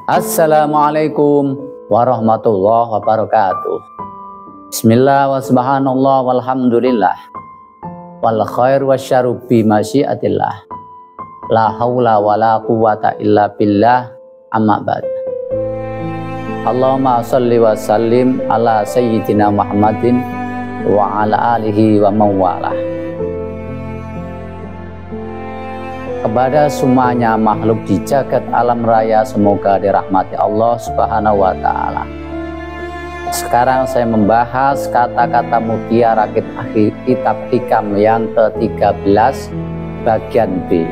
Assalamualaikum warahmatullahi wabarakatuh. Bismillah wa subhanallah walhamdulillah wal khair wasyaru bi masyiatillah. La haula wala quwata illa billah, amma ba'd. Allahumma sholli wa sallim ala sayyidina Muhammadin wa ala alihi wa mawalah. Kepada semuanya makhluk di jagat alam raya, semoga dirahmati Allah Subhanahu wa Ta'ala. Sekarang saya membahas kata-kata mutiara kitab hikam yang ke-13 bagian B.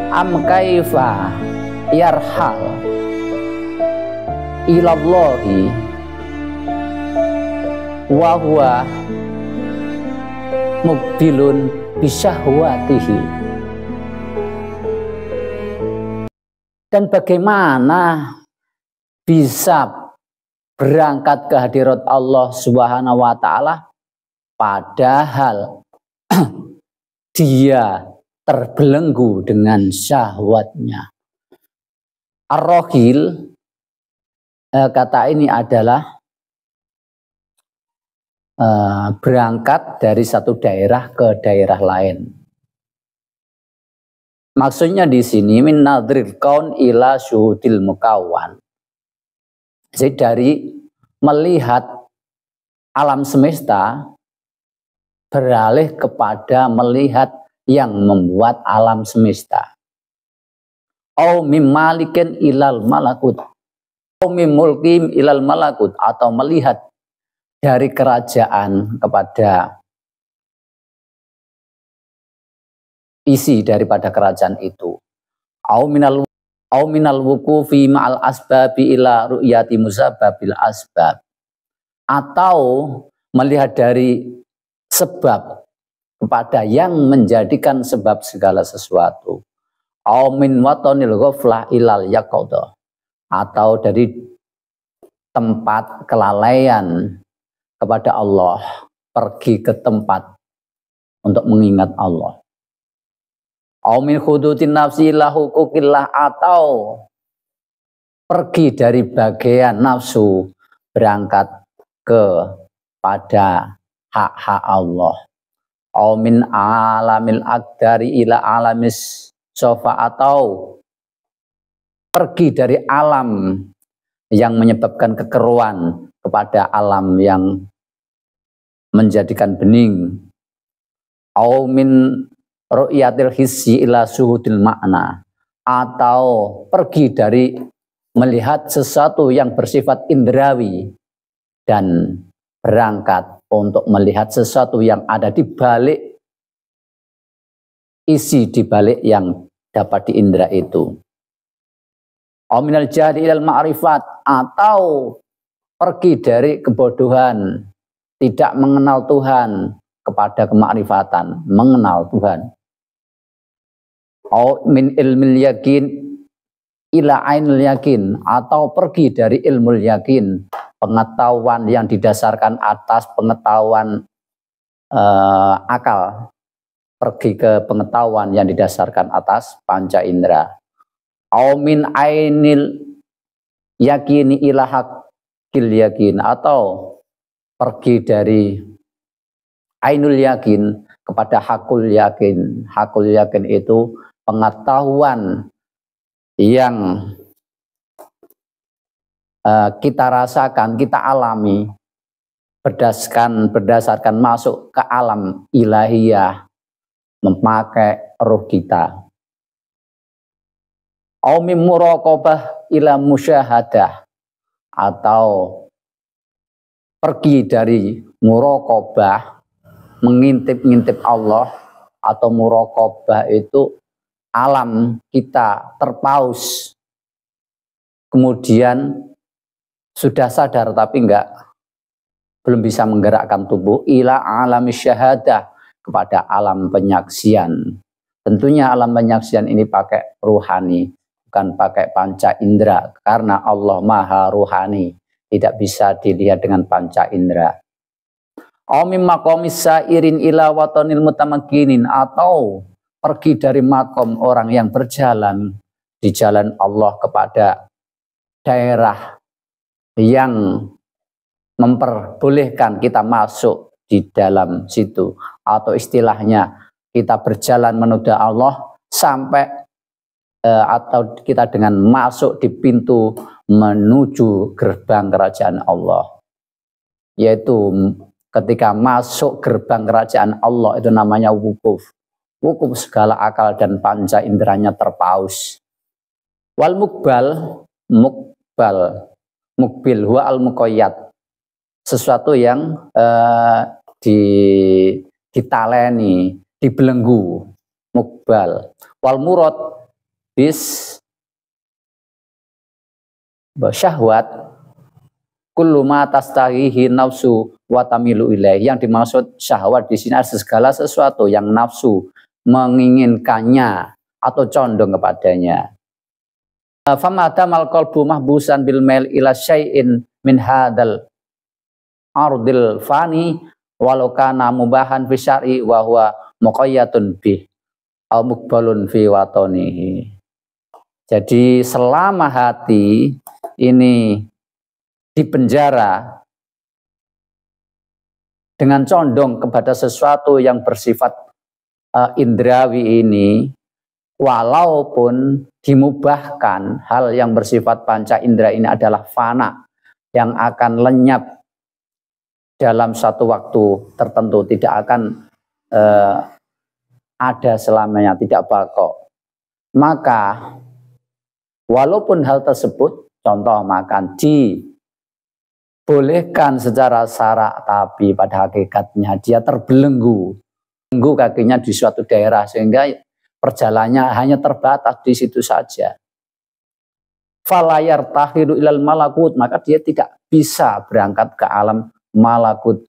Am kaifa yarhal ilallahi wa huwa mukbilun bisyahwatihi. Dan bagaimana bisa berangkat ke hadirat Allah Subhanahu wa Ta'ala padahal dia terbelenggu dengan syahwatnya. Ar-Rohil, kata ini adalah berangkat dari satu daerah ke daerah lain. Maksudnya di sini min nadril kaun ila syuhudil mukawan. Jadi dari melihat alam semesta beralih kepada melihat yang membuat alam semesta. Au mim malikin ilal malakut. Au mim mulkim ilal malakut, atau melihat dari kerajaan kepada isi daripada kerajaan itu. Au minal wuqufi ma'al asbabi ila ru'yati musabbabil asbab, atau melihat dari sebab kepada yang menjadikan sebab segala sesuatu. Au min watonil ghaflah ilal yaqadha, atau dari tempat kelalaian kepada Allah pergi ke tempat untuk mengingat Allah. Au min khudutin nafsi ila hukukillah, atau pergi dari bagian nafsu berangkat kepada hak-hak Allah. Au min alamil aqdari ila alamis sofa, atau pergi dari alam yang menyebabkan kekeruan kepada alam yang menjadikan bening. Au min ru'yatil hissi ila suhudil makna, atau pergi dari melihat sesuatu yang bersifat indrawi dan berangkat untuk melihat sesuatu yang ada di balik isi di balik yang dapat diindra itu. Au minal jahli ilal ma'rifat, atau pergi dari kebodohan tidak mengenal Tuhan kepada kemakrifatan mengenal Tuhan. Au min ilmil yakin ila ainul yakin, atau pergi dari ilmu yakin, pengetahuan yang didasarkan atas pengetahuan akal, pergi ke pengetahuan yang didasarkan atas panca indera. Au min ainil yakini ila hakil yakin, atau pergi dari ainul yakin kepada hakul yakin. Hakul yakin itu pengetahuan yang kita rasakan, kita alami berdasarkan masuk ke alam ilahiyah, memakai ruh kita. Au mim muraqabah ila musyahadah, atau pergi dari muraqabah, mengintip-ngintip Allah, atau muraqabah itu alam kita terpaus, kemudian sudah sadar tapi belum bisa menggerakkan tubuh, ila alami syahadah, kepada alam penyaksian. Tentunya alam penyaksian ini pakai ruhani, bukan pakai panca indera, karena Allah maha ruhani, tidak bisa dilihat dengan panca indera. Mim maqamis sairin ila watonil mutamakkinin, atau pergi dari makom orang yang berjalan di jalan Allah kepada daerah yang memperbolehkan kita masuk di dalam situ, atau istilahnya kita berjalan menuju Allah sampai atau kita dengan masuk di pintu menuju gerbang kerajaan Allah, yaitu ketika masuk gerbang kerajaan Allah itu namanya wukuf. Wukuf segala akal dan panca inderanya terpaus. Wal mukbal, mukbil huwa al muqayyad, sesuatu yang ditaleni, dibelenggu, mukbal. Wal murad bis syahwat kullu ma tastahihi nafsu wa tamilu ilaih. Yang dimaksud syahwat di sini adalah segala sesuatu yang nafsu menginginkannya atau condong kepadanya. Famadamal qalbu mahbusan bil mail ila syai'in min hadal ardil fani walau kana mubahan fi syar'i wa huwa muqayyatun bih au mukbalun fi watanihi. Jadi selama hati ini dipenjara dengan condong kepada sesuatu yang bersifat indrawi ini, walaupun dimubahkan, hal yang bersifat panca indera ini adalah fana, yang akan lenyap dalam satu waktu tertentu, tidak akan ada selamanya, tidak bako. Maka walaupun hal tersebut, contoh makan, dibolehkan secara syarak, tapi pada hakikatnya dia terbelenggu kakinya di suatu daerah, sehingga perjalanannya hanya terbatas di situ saja. Falayar tahiru ilal malakut, maka dia tidak bisa berangkat ke alam malakut.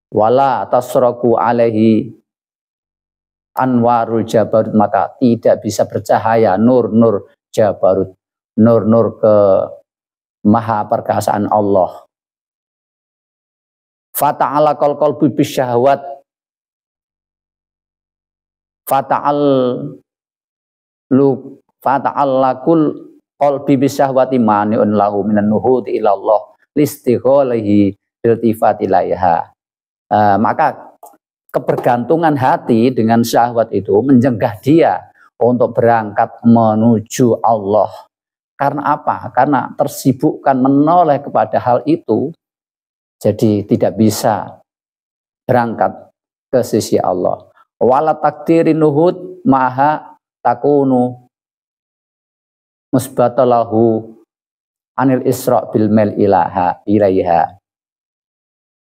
Wala tasraku alaihi anwarul jabarut, maka tidak bisa bercahaya nur-nur jabarut, nur-nur ke maha perkasaan Allah. Fata'ala qalbu bisyahwat, fata'allakul qalbi bisyahwati mani'un lahu minan nuhudi ila Allah listighalihi iltifati ilaiha. Maka kebergantungan hati dengan syahwat itu mencegah dia untuk berangkat menuju Allah. Karena apa? Karena tersibukkan menoleh kepada hal itu, jadi tidak bisa berangkat ke sisi Allah. Wala takdiri nuhud maha takunu musbatalahu anil isra' bil mel ilaiha.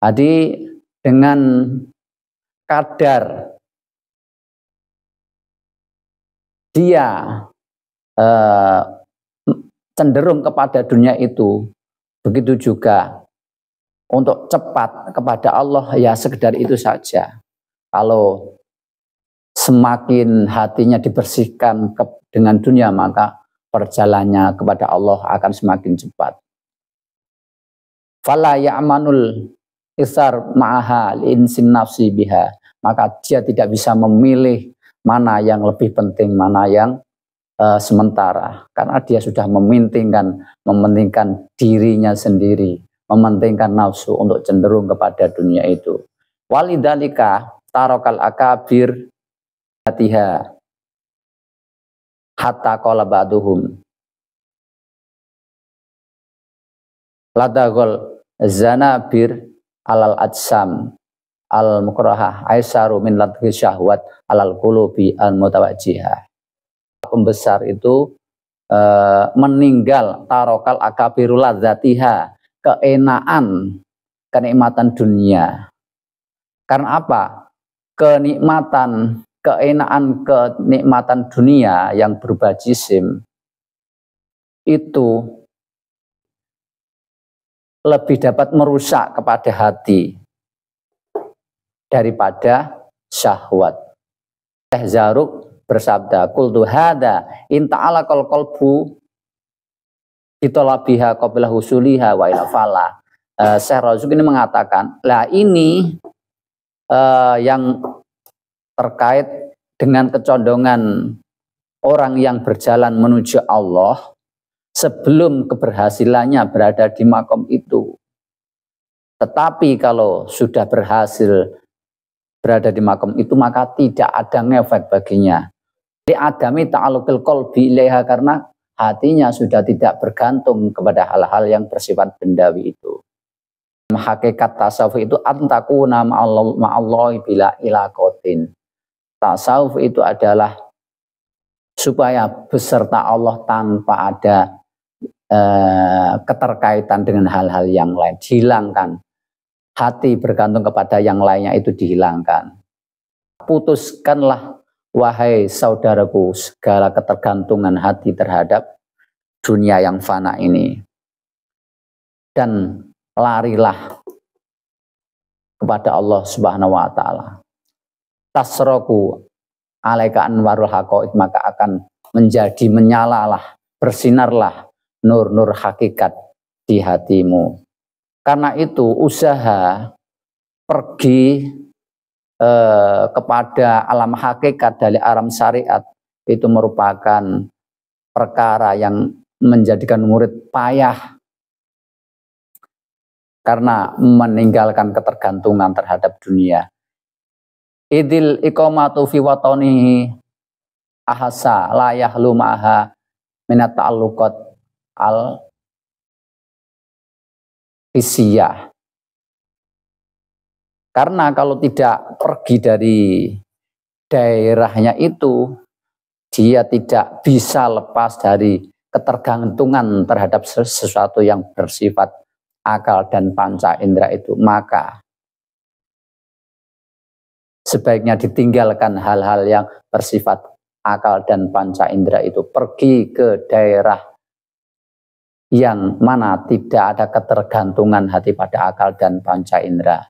Jadi dengan kadar dia cenderung kepada dunia itu, begitu juga untuk cepat kepada Allah, ya sekedar itu saja. Kalau semakin hatinya dibersihkan dengan dunia, maka perjalanannya kepada Allah akan semakin cepat. Fala ya'manul isar ma'aha li'insin nafsi biha, maka dia tidak bisa memilih mana yang lebih penting, mana yang sementara, karena dia sudah mementingkan dirinya sendiri, mementingkan nafsu untuk cenderung kepada dunia itu. Walidhalika tarokal akabir hatiha hatta qala ba'duhum ladagol zanabir alal adsam al mukrahah aisaru min ladhi syahwat alal qulubi al mutawajjihah. Pembesar itu meninggal tarokal akabirul ladzatiha, kenikmatan dunia. Karena apa? Kenikmatan dunia yang berubah jisim itu lebih dapat merusak kepada hati daripada syahwat. Syekh Zarruq bersabda, qultu hada in ta'alaqal qalbu bitolabiha qabla husuliha wa ila fala. Syekh Zarruq ini mengatakan, lah ini yang terkait dengan kecondongan orang yang berjalan menuju Allah sebelum keberhasilannya berada di makom itu. Tetapi kalau sudah berhasil berada di makom itu, maka tidak ada ngefek baginya. Li adami ta'alluqil qalbi ilaiha, karena hatinya sudah tidak bergantung kepada hal-hal yang bersifat bendawi itu. Hakikat tasawuf itu antakuna ma'allahi bila ilaqatin. Tasawuf itu adalah supaya beserta Allah tanpa ada keterkaitan dengan hal-hal yang lain, dihilangkan. Hati bergantung kepada yang lainnya itu dihilangkan. Putuskanlah wahai saudaraku segala ketergantungan hati terhadap dunia yang fana ini, dan larilah kepada Allah Subhanahu wa taala. Tasroku alaika anwarul haqaiq, maka akan menjadi menyalalah, bersinarlah nur-nur hakikat di hatimu. Karena itu usaha pergi kepada alam hakikat dari alam syariat itu merupakan perkara yang menjadikan murid payah, karena meninggalkan ketergantungan terhadap dunia. Idil iqamatu fi watanihi ahasa la yahlu ma'aha minat ta'alluqat al fisiyah. Karena kalau tidak pergi dari daerahnya itu, dia tidak bisa lepas dari ketergantungan terhadap sesuatu yang bersifat akal dan panca indera itu, maka sebaiknya ditinggalkan hal-hal yang bersifat akal dan panca indera itu, pergi ke daerah yang mana tidak ada ketergantungan hati pada akal dan panca indera.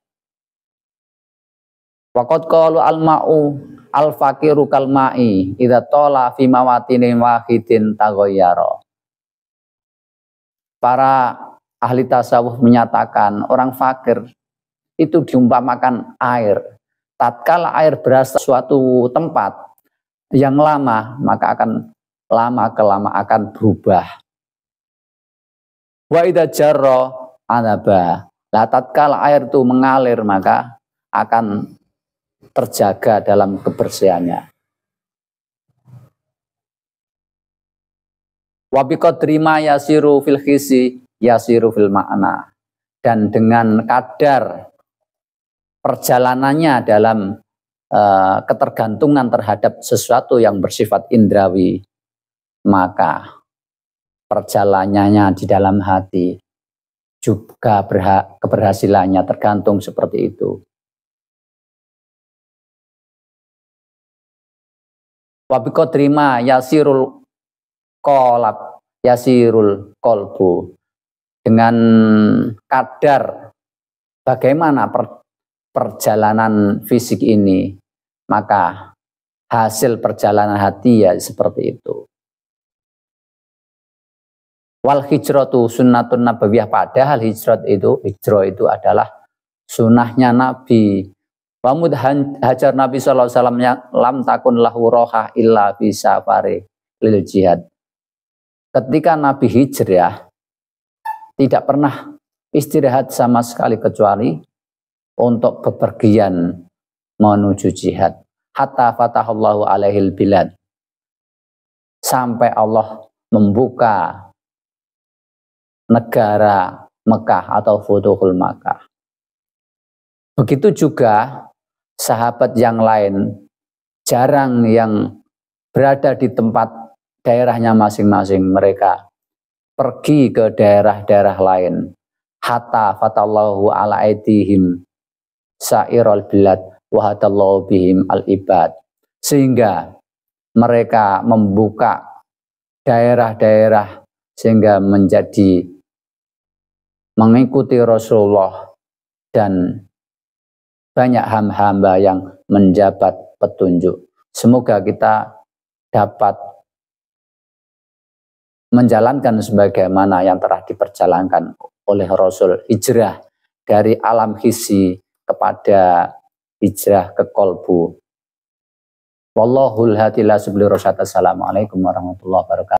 Waqad qalu al-ma'u al-faqiru kal-ma'i idza tala fi mawatinin wahidin taghayyara. Para ahli tasawuf menyatakan orang fakir itu diumpamakan air. Tatkala air berasal suatu tempat yang lama, maka akan lama-kelama akan berubah. Wa idza jarra anaba. Lah tatkala air itu mengalir, maka akan terjaga dalam kebersihannya. Wa biqadri ma yasiru fil khisi yasiru fil ma'na. Dan dengan kadar perjalanannya dalam ketergantungan terhadap sesuatu yang bersifat indrawi, maka perjalanannya di dalam hati juga keberhasilannya tergantung seperti itu. Wa biqadri ma yasirul qalb yasirul qalbu. Dengan kadar bagaimana perjalanan fisik ini, maka hasil perjalanan hati ya seperti itu. Wal hijratu sunnatun nabawiyah, padahal hijrah itu adalah sunnahnya Nabi. Wa hajar Nabi sallallahu alaihi wasallam lam takun lahu roha illa fi safari lil jihad. Ketika Nabi hijrah, tidak pernah istirahat sama sekali kecuali untuk bepergian menuju jihad. Hatta fatahallahu alaihil bilad, sampai Allah membuka negara Mekah atau Futuhul Makkah. Begitu juga sahabat yang lain jarang yang berada di tempat daerahnya masing-masing, mereka pergi ke daerah-daerah lain. Hatta fatallahu ala aidihim sairul bilad wa hadallahu bihim al-ibad, sehingga mereka membuka daerah-daerah sehingga menjadi mengikuti Rasulullah dan banyak hamba yang menjabat petunjuk. Semoga kita dapat menjalankan sebagaimana yang telah diperjalankan oleh Rasul, hijrah dari alam hissi kepada hijrah ke kolbu. Wallahul hadi la subli rasyad. Assalamualaikum warahmatullahi wabarakatuh.